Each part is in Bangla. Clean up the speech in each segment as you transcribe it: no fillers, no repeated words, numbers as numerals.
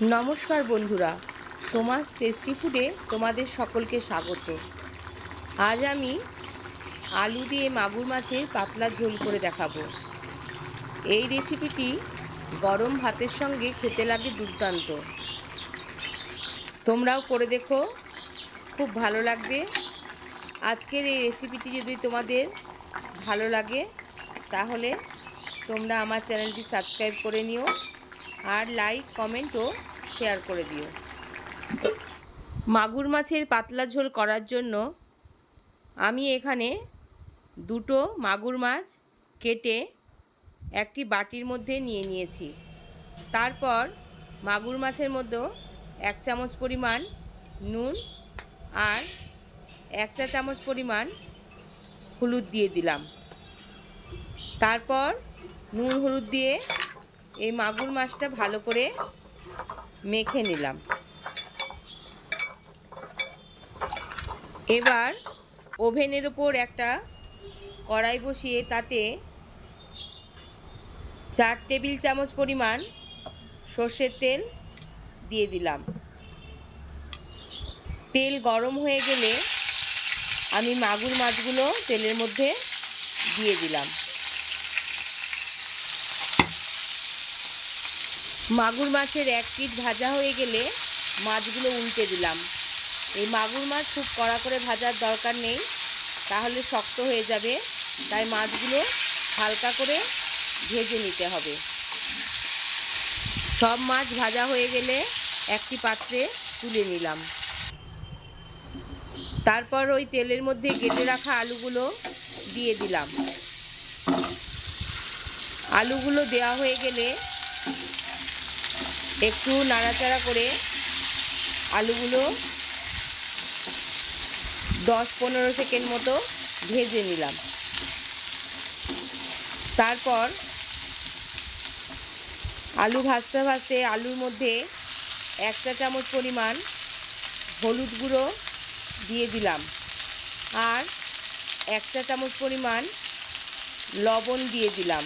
নমস্কার বন্ধুরা, সোমাস টেস্টি ফুডে তোমাদের সকলকে স্বাগত। আজ আমি আলু দিয়ে মাগুর মাছের পাতলা ঝোল করে দেখাবো। এই রেসিপিটি গরম ভাতের সঙ্গে খেতে লাগে দুর্দান্ত। তোমরাও করে দেখো, খুব ভালো লাগবে। আজকের এই রেসিপিটি যদি তোমাদের ভালো লাগে তাহলে তোমরা আমার চ্যানেলটি সাবস্ক্রাইব করে নিও আর লাইক, কমেন্ট ও শেয়ার করে দিও। মাগুর মাছের পাতলা ঝোল করার জন্য আমি এখানে দুটো মাগুর মাছ কেটে একটি বাটির মধ্যে নিয়ে নিয়েছি। তারপর মাগুর মাছের মধ্যে 1 চামচ পরিমাণ নুন আর 1 চা চামচ পরিমাণ হলুদ দিয়ে দিলাম। তারপর নুন হলুদ দিয়ে এই মাগুর মাছটা ভালো করে মেখে নিলাম। এবার ওভেনের উপর একটা কড়াই বসিয়ে তাতে 4 টেবিল চামচ পরিমাণ সর্ষের তেল দিয়ে দিলাম। তেল গরম হয়ে গেলে আমি মাগুর মাছগুলো তেলের মধ্যে দিয়ে দিলাম। মাগুর মাছের এক পিঠ ভাজা হয়ে গেলে মাছগুলো উল্টে দিলাম। এই মাগুর মাছ খুব কড়া করে ভাজার দরকার নেই, তাহলে শক্ত হয়ে যাবে, তাই মাছগুলো হালকা করে ভেজে নিতে হবে। সব মাছ ভাজা হয়ে গেলে একটি পাত্রে তুলে নিলাম। তারপর ওই তেলের মধ্যে কেটে রাখা আলুগুলো দিয়ে দিলাম। আলুগুলো দেওয়া হয়ে গেলে একটু নাড়াচাড়া করে আলুগুলো 10-15 সেকেন্ড মতো ভেজে নিলাম। তারপর আলু ভাজতে ভাজতে আলুর মধ্যে 1 চা চামচ পরিমাণ হলুদ গুঁড়ো দিয়ে দিলাম আর 1 চা চামচ পরিমাণ লবণ দিয়ে দিলাম।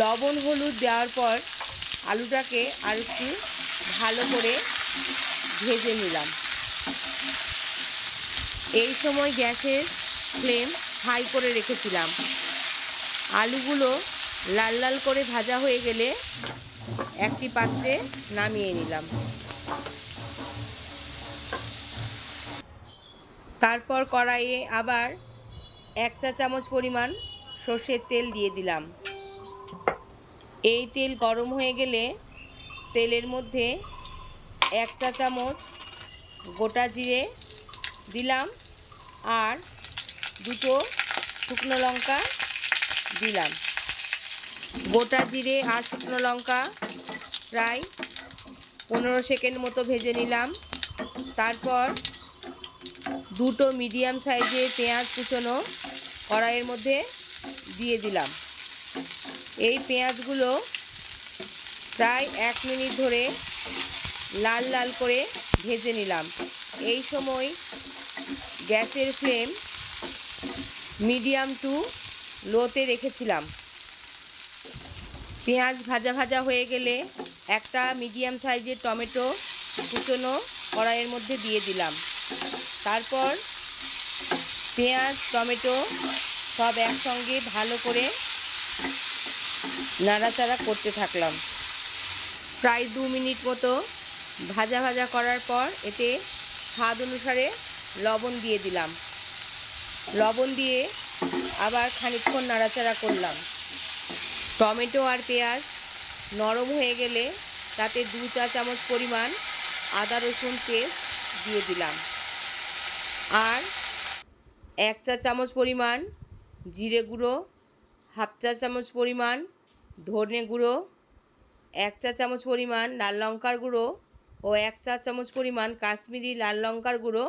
লবণ হলুদ দেওয়ার পর আলুটাকে আর একটু ভালো করে ভেজে নিলাম। এই সময় গ্যাসের ফ্লেম হাই করে রেখেছিলাম। আলুগুলো লাল লাল করে ভাজা হয়ে গেলে একটি পাত্রে নামিয়ে নিলাম। তারপর কড়াইয়ে আবার 1 চা চামচ পরিমাণ সর্ষের তেল দিয়ে দিলাম। এই তেল গরম হয়ে গেলে তেলের মধ্যে 1 চা চামচ গোটা জিরে দিলাম আর দুটো শুকনো লঙ্কা দিলাম। গোটা জিরে আর শুকনো লঙ্কা প্রায় 15 সেকেন্ড মতো ভেজে নিলাম। তারপর দুটো মিডিয়াম সাইজের পেঁয়াজ কুচনো কড়াইয়ের মধ্যে দিয়ে দিলাম। এই পেঁয়াজগুলো প্রায় 1 মিনিট ধরে লাল লাল করে ভেজে নিলাম। এই সময় গ্যাসের ফ্লেম মিডিয়াম টু লোতে রেখেছিলাম। পেঁয়াজ ভাজা ভাজা হয়ে গেলে একটা মিডিয়াম সাইজের টমেটো কুচনো কড়াইয়ের মধ্যে দিয়ে দিলাম। তারপর পেঁয়াজ টমেটো সব একসঙ্গে ভালো করে নাড়াচাড়া করতে থাকলাম। প্রায় 2 মিনিট মতো ভাজা ভাজা করার পর এতে স্বাদ অনুসারে লবণ দিয়ে দিলাম। লবণ দিয়ে আবার খানিকক্ষণ নাড়াচাড়া করলাম। টমেটো আর পেঁয়াজ নরম হয়ে গেলে তাতে 2 চা চামচ পরিমাণ আদা রসুন পেস্ট দিয়ে দিলাম আর 1 চা চামচ পরিমাণ জিরে গুঁড়ো, হাফ চা চামচ পরিমাণ ধনে গুঁড়ো, 1 চা চামচ পরিমাণ লাল লঙ্কার গুঁড়ো ও 1 চা চামচ পরিমাণ কাশ্মীরি লাল লঙ্কার গুঁড়ো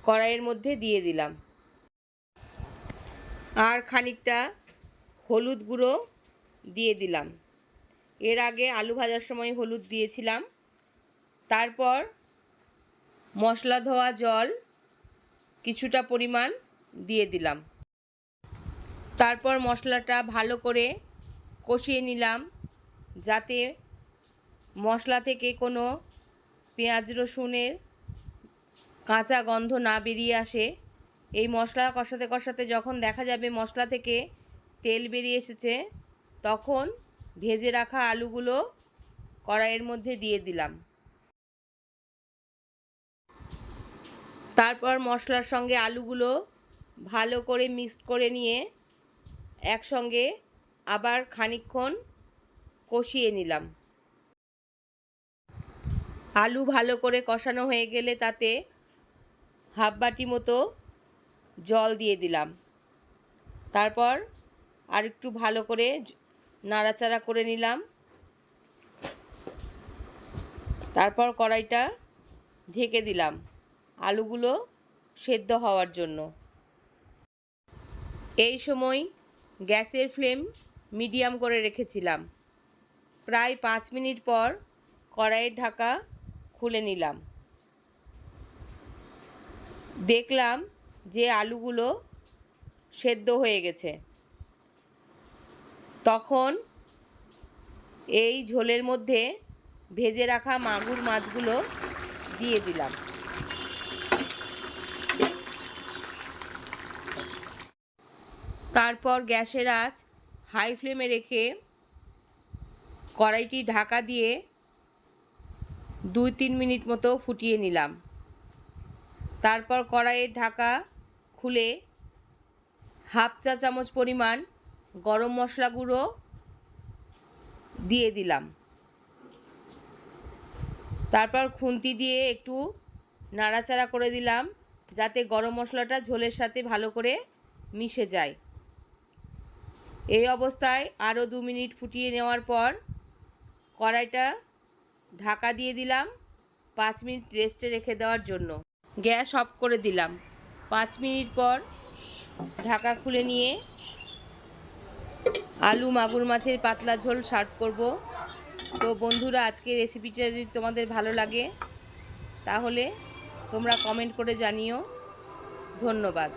কড়াইয়ের মধ্যে দিয়ে দিলাম আর খানিকটা হলুদ গুঁড়ো দিয়ে দিলাম। এর আগে আলু ভাজার সময় হলুদ দিয়েছিলাম। তারপর মশলা ধোয়া জল কিছুটা পরিমাণ দিয়ে দিলাম। তারপর মশলাটা ভালো করে কষিয়ে নিলাম। যাতে মশলা থেকে কোনো পেঁয়াজ রসুনের কাঁচা গন্ধ না বেরিয়ে আসে। এই মশলা কষাতে কষাতে যখন দেখা যাবে মশলা থেকে তেল বেরিয়ে এসেছে, তখন ভেজে রাখা আলুগুলো কড়াইয়ের মধ্যে দিয়ে দিলাম। তারপর মশলার সঙ্গে আলুগুলো ভালো করে মিক্সড করে নিয়ে একসঙ্গে আবার খানিকক্ষণ কষিয়ে নিলাম। আলু ভালো করে কষানো হয়ে গেলে তাতে হাফ বাটি মতো জল দিয়ে দিলাম। তারপর আর একটু ভালো করে নাড়াচাড়া করে নিলাম। তারপর কড়াইটা ঢেকে দিলাম আলুগুলো সেদ্ধ হওয়ার জন্য। এই সময় গ্যাসের ফ্লেম মিডিয়াম করে রেখেছিলাম। প্রায় 5 মিনিট পর কড়াইয়ের ঢাকা খুলে নিলাম। দেখলাম যে আলুগুলো সেদ্ধ হয়ে গেছে। তখন এই ঝোলের মধ্যে ভেজে রাখা মাগুর মাছগুলো দিয়ে দিলাম। তারপর গ্যাসের আঁচ হাই ফ্লেমে রেখে কড়াইটি ঢাকা দিয়ে 2-3 মিনিট মতো ফুটিয়ে নিলাম। তারপর কড়াইয়ের ঢাকা খুলে হাফ চা চামচ পরিমাণ গরম মশলা গুঁড়ো দিয়ে দিলাম। তারপর খুন্তি দিয়ে একটু নাড়াচাড়া করে দিলাম যাতে গরম মশলাটা ঝোলের সাথে ভালো করে মিশে যায়। এই অবস্থায় আরও 2 মিনিট ফুটিয়ে নেওয়ার পর কড়াইটা ঢাকা দিয়ে দিলাম 5 মিনিট রেস্টে রেখে দেওয়ার জন্য। গ্যাস অফ করে দিলাম। 5 মিনিট পর ঢাকা খুলে নিয়ে আলু মাগুর মাছের পাতলা ঝোল সার্ভ করব। তো বন্ধুরা, আজকের রেসিপিটা যদি তোমাদের ভালো লাগে তাহলে তোমরা কমেন্ট করে জানিও। ধন্যবাদ।